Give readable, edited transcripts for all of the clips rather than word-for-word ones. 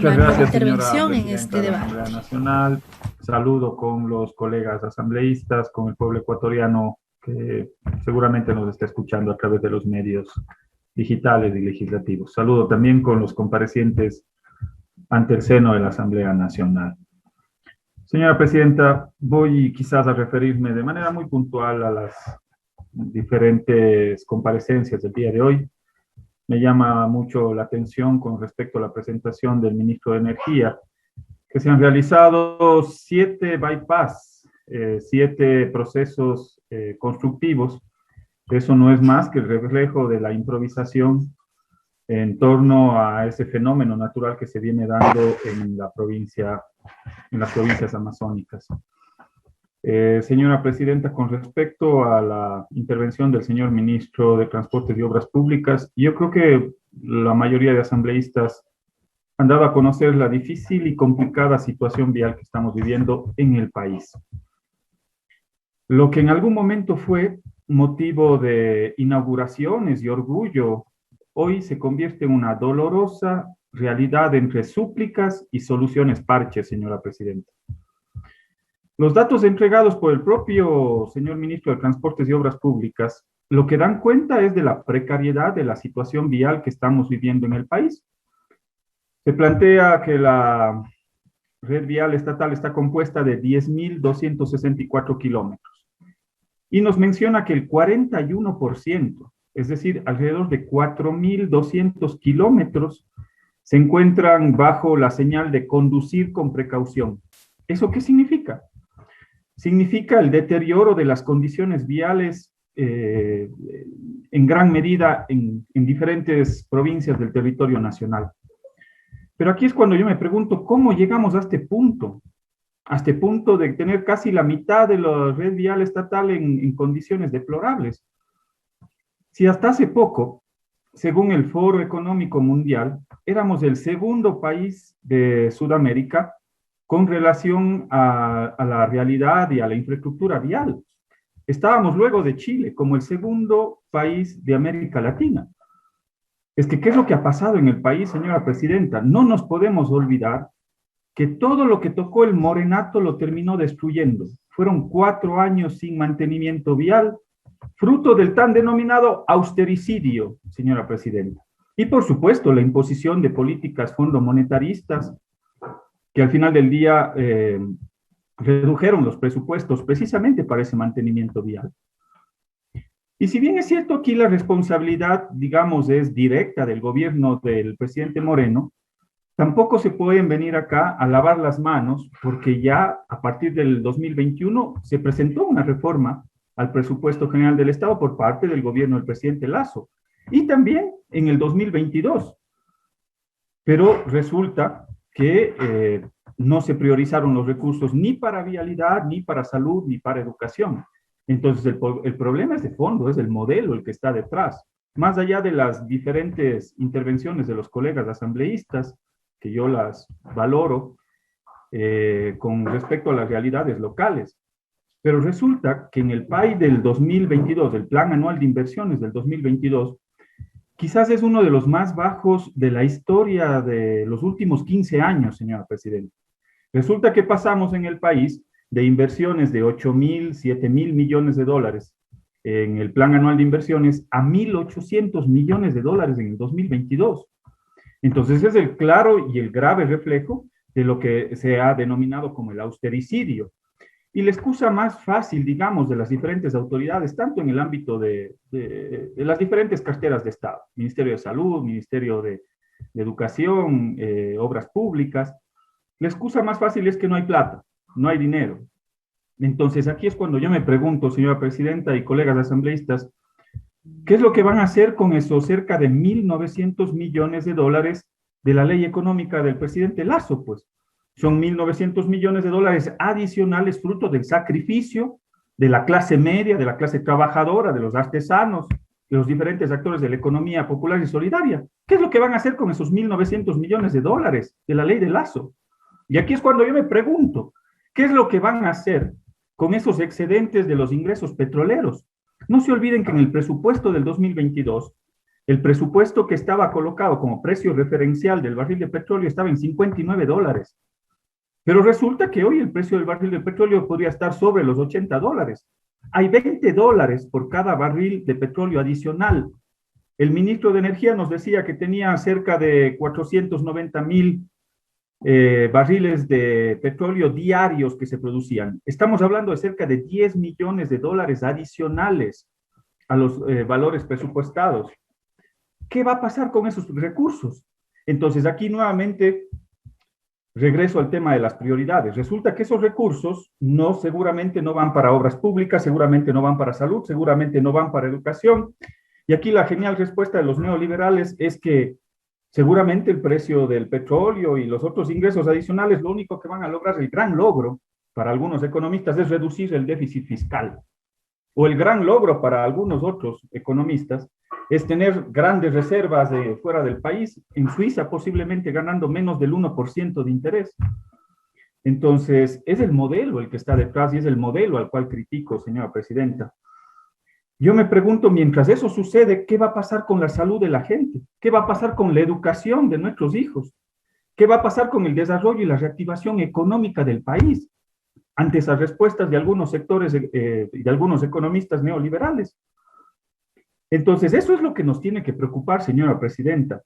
Muchas una nueva gracias, señora intervención en presidenta este de la Asamblea debate. Nacional. Saludo con los colegas asambleístas, con el pueblo ecuatoriano que seguramente nos está escuchando a través de los medios digitales y legislativos. Saludo también con los comparecientes ante el seno de la Asamblea Nacional. Señora presidenta, voy quizás a referirme de manera muy puntual a las diferentes comparecencias del día de hoy. Me llama mucho la atención con respecto a la presentación del ministro de Energía, que se han realizado 7 bypass, 7 procesos constructivos. Eso no es más que el reflejo de la improvisación en torno a ese fenómeno natural que se viene dando en la provincia, en las provincias amazónicas. Señora presidenta, con respecto a la intervención del señor ministro de Transportes y Obras Públicas, yo creo que la mayoría de asambleístas han dado a conocer la difícil y complicada situación vial que estamos viviendo en el país. Lo que en algún momento fue motivo de inauguraciones y orgullo, hoy se convierte en una dolorosa realidad entre súplicas y soluciones parches, señora presidenta. Los datos entregados por el propio señor ministro de Transportes y Obras Públicas lo que dan cuenta es de la precariedad de la situación vial que estamos viviendo en el país. Se plantea que la red vial estatal está compuesta de 10.264 kilómetros y nos menciona que el 41%, es decir, alrededor de 4.200 kilómetros, se encuentran bajo la señal de conducir con precaución. ¿Eso qué significa? Significa el deterioro de las condiciones viales en gran medida en diferentes provincias del territorio nacional. Pero aquí es cuando yo me pregunto, ¿cómo llegamos a este punto? A este punto de tener casi la mitad de la red vial estatal en condiciones deplorables. Si hasta hace poco, según el Foro Económico Mundial, éramos el segundo país de Sudamérica con relación a la realidad y a la infraestructura vial. Estábamos luego de Chile como el segundo país de América Latina. Es que, ¿qué es lo que ha pasado en el país, señora presidenta? No nos podemos olvidar que todo lo que tocó el morenato lo terminó destruyendo. Fueron 4 años sin mantenimiento vial, fruto del tan denominado austericidio, señora presidenta. Y por supuesto, la imposición de políticas fondomonetaristas que al final del día redujeron los presupuestos precisamente para ese mantenimiento vial. Y si bien es cierto aquí la responsabilidad, digamos, es directa del gobierno del presidente Moreno, tampoco se pueden venir acá a lavar las manos porque ya a partir del 2021 se presentó una reforma al presupuesto general del Estado por parte del gobierno del presidente Lasso y también en el 2022. Pero resulta que no se priorizaron los recursos ni para vialidad, ni para salud, ni para educación. Entonces el problema es de fondo, es el modelo el que está detrás. Más allá de las diferentes intervenciones de los colegas asambleístas, que yo las valoro con respecto a las realidades locales. Pero resulta que en el PAI del 2022, el Plan Anual de Inversiones del 2022, quizás es uno de los más bajos de la historia de los últimos 15 años, señora presidenta. Resulta que pasamos en el país de inversiones de 8.000, 7.000 millones de dólares en el Plan Anual de Inversiones a 1.800 millones de dólares en el 2022. Entonces es el claro y el grave reflejo de lo que se ha denominado como el austericidio. Y la excusa más fácil, digamos, de las diferentes autoridades, tanto en el ámbito de las diferentes carteras de Estado, Ministerio de Salud, Ministerio de Educación, Obras Públicas, la excusa más fácil es que no hay plata, no hay dinero. Entonces aquí es cuando yo me pregunto, señora presidenta y colegas asambleístas, ¿qué es lo que van a hacer con esos cerca de 1.900 millones de dólares de la ley económica del presidente Lasso? Pues son 1.900 millones de dólares adicionales fruto del sacrificio de la clase media, de la clase trabajadora, de los artesanos, de los diferentes actores de la economía popular y solidaria. ¿Qué es lo que van a hacer con esos 1.900 millones de dólares de la ley de Lasso? Y aquí es cuando yo me pregunto, ¿qué es lo que van a hacer con esos excedentes de los ingresos petroleros? No se olviden que en el presupuesto del 2022 El presupuesto que estaba colocado como precio referencial del barril de petróleo estaba en $59. Pero resulta que hoy el precio del barril de petróleo podría estar sobre los $80. Hay $20 por cada barril de petróleo adicional. El ministro de Energía nos decía que tenía cerca de 490,000 barriles de petróleo diarios que se producían. Estamos hablando de cerca de $10 millones adicionales a los valores presupuestados. ¿Qué va a pasar con esos recursos? Entonces, aquí nuevamente regreso al tema de las prioridades. Resulta que esos recursos seguramente no van para obras públicas, seguramente no van para salud, seguramente no van para educación. Y aquí la genial respuesta de los neoliberales es que seguramente el precio del petróleo y los otros ingresos adicionales, lo único que van a lograr, el gran logro para algunos economistas, es reducir el déficit fiscal. O el gran logro para algunos otros economistas es tener grandes reservas fuera del país, en Suiza posiblemente ganando menos del 1% de interés. Entonces, es el modelo el que está detrás y es el modelo al cual critico, señora presidenta. Yo me pregunto, mientras eso sucede, ¿qué va a pasar con la salud de la gente? ¿Qué va a pasar con la educación de nuestros hijos? ¿Qué va a pasar con el desarrollo y la reactivación económica del país ante esas respuestas de algunos sectores, de algunos economistas neoliberales? Entonces, eso es lo que nos tiene que preocupar, señora presidenta.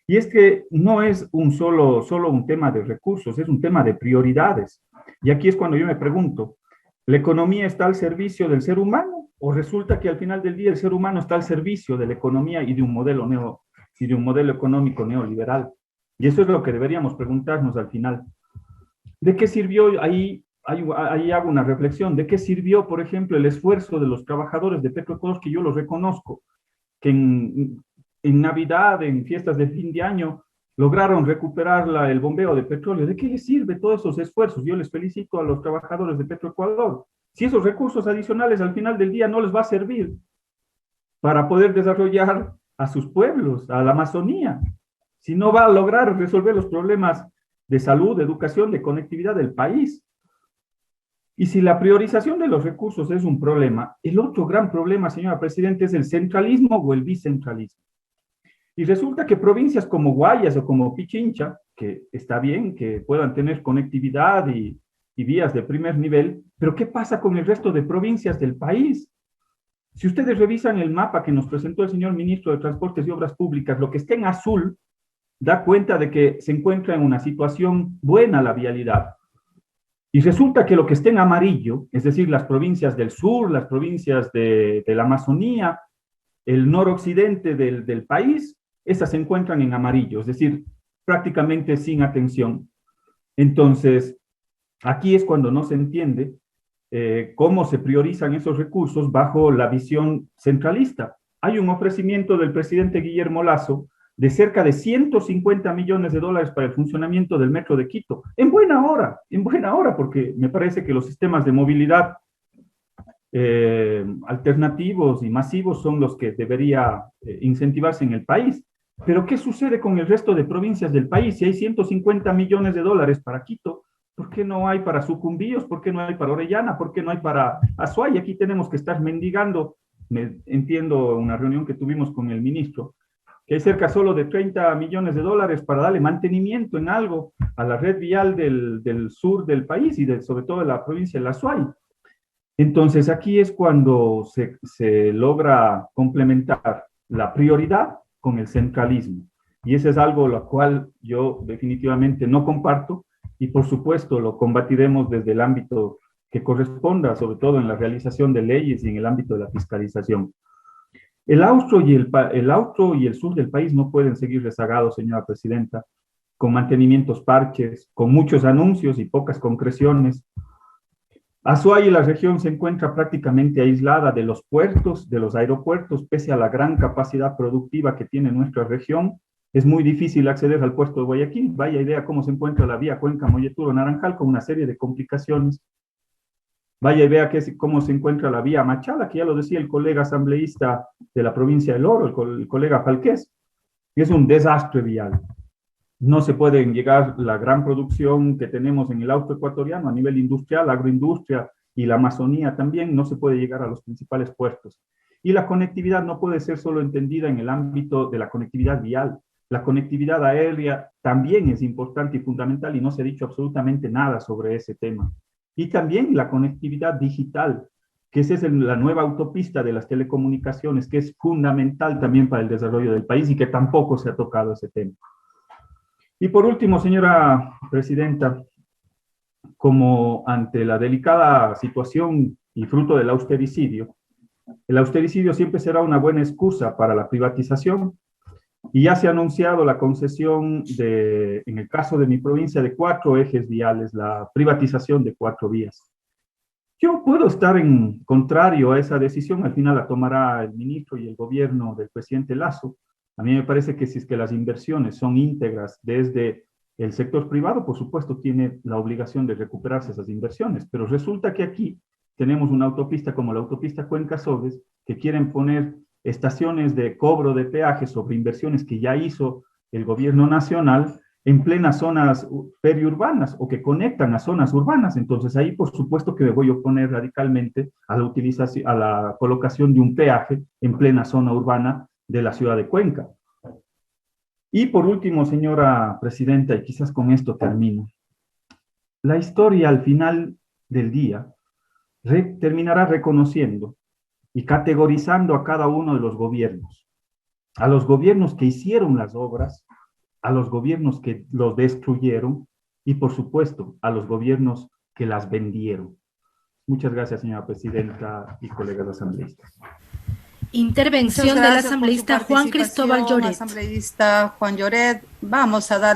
Y es que no es solo un tema de recursos, es un tema de prioridades. Y aquí es cuando yo me pregunto, ¿la economía está al servicio del ser humano? ¿O resulta que al final del día el ser humano está al servicio de la economía y de un modelo económico neoliberal? Y eso es lo que deberíamos preguntarnos al final. ¿De qué sirvió? Ahí hago una reflexión. ¿De qué sirvió, por ejemplo, el esfuerzo de los trabajadores de Petroecuador, que yo los reconozco, que en Navidad, en fiestas de fin de año, lograron recuperar el bombeo de petróleo? ¿De qué les sirve todos esos esfuerzos? Yo les felicito a los trabajadores de Petroecuador. Si esos recursos adicionales al final del día no les va a servir para poder desarrollar a sus pueblos, a la Amazonía, si no va a lograr resolver los problemas de salud, de educación, de conectividad del país. Y si la priorización de los recursos es un problema, el otro gran problema, señora presidenta, es el centralismo o el bicentralismo. Y resulta que provincias como Guayas o como Pichincha, que está bien que puedan tener conectividad y vías de primer nivel, pero ¿qué pasa con el resto de provincias del país? Si ustedes revisan el mapa que nos presentó el señor ministro de Transportes y Obras Públicas, lo que está en azul da cuenta de que se encuentra en una situación buena la vialidad. Y resulta que lo que está en amarillo, es decir, las provincias del sur, las provincias de la Amazonía, el noroccidente del país, esas se encuentran en amarillo, es decir, prácticamente sin atención. Entonces, aquí es cuando no se entiende cómo se priorizan esos recursos bajo la visión centralista. Hay un ofrecimiento del presidente Guillermo Lasso de cerca de $150 millones para el funcionamiento del metro de Quito. En buena hora, porque me parece que los sistemas de movilidad alternativos y masivos son los que debería incentivarse en el país. Pero ¿qué sucede con el resto de provincias del país? Si hay $150 millones para Quito, ¿por qué no hay para Sucumbíos? ¿Por qué no hay para Orellana? ¿Por qué no hay para Azuay? Aquí tenemos que estar mendigando. Entiendo una reunión que tuvimos con el ministro, que hay cerca solo de $30 millones para darle mantenimiento en algo a la red vial del sur del país y sobre todo de la provincia de Azuay. Entonces, aquí es cuando se logra complementar la prioridad con el centralismo. Y eso es algo lo cual yo definitivamente no comparto y, por supuesto, lo combatiremos desde el ámbito que corresponda, sobre todo en la realización de leyes y en el ámbito de la fiscalización. El austro y el sur del país no pueden seguir rezagados, señora presidenta, con mantenimientos parches, con muchos anuncios y pocas concreciones. Azuay y la región se encuentra prácticamente aislada de los puertos, de los aeropuertos, pese a la gran capacidad productiva que tiene nuestra región. Es muy difícil acceder al puerto de Guayaquil. Vaya idea cómo se encuentra la vía Cuenca-Molleturo-Naranjal, con una serie de complicaciones. Vaya y vea cómo se encuentra la vía Machala, que ya lo decía el colega asambleísta de la provincia del Oro, el colega Falqués. Es un desastre vial. No se puede llegar la gran producción que tenemos en el austro ecuatoriano a nivel industrial, agroindustria y la Amazonía también, no se puede llegar a los principales puertos. Y la conectividad no puede ser solo entendida en el ámbito de la conectividad vial. La conectividad aérea también es importante y fundamental y no se ha dicho absolutamente nada sobre ese tema. Y también la conectividad digital, que esa es la nueva autopista de las telecomunicaciones, que es fundamental también para el desarrollo del país y que tampoco se ha tocado ese tema. Y por último, señora presidenta, como ante la delicada situación y fruto del austericidio, el austericidio siempre será una buena excusa para la privatización y ya se ha anunciado la concesión de, en el caso de mi provincia, de 4 ejes viales, la privatización de 4 vías. Yo puedo estar en contrario a esa decisión, al final la tomará el ministro y el gobierno del presidente Lasso. A mí me parece que si es que las inversiones son íntegras desde el sector privado, por supuesto, tiene la obligación de recuperarse esas inversiones, pero resulta que aquí tenemos una autopista como la autopista Cuenca-Sogues, que quieren poner estaciones de cobro de peaje sobre inversiones que ya hizo el gobierno nacional en plenas zonas periurbanas o que conectan a zonas urbanas. Entonces ahí por supuesto que me voy a oponer radicalmente a la utilización, a la colocación de un peaje en plena zona urbana de la ciudad de Cuenca. Y por último, señora presidenta, y quizás con esto termino, la historia al final del día terminará reconociendo y categorizando a cada uno de los gobiernos, a los gobiernos que hicieron las obras, a los gobiernos que los destruyeron y, por supuesto, a los gobiernos que las vendieron. Muchas gracias, señora presidenta y colegas asambleístas. Intervención del asambleísta Juan Cristóbal Lloret. Asambleísta Juan Lloret, vamos a darle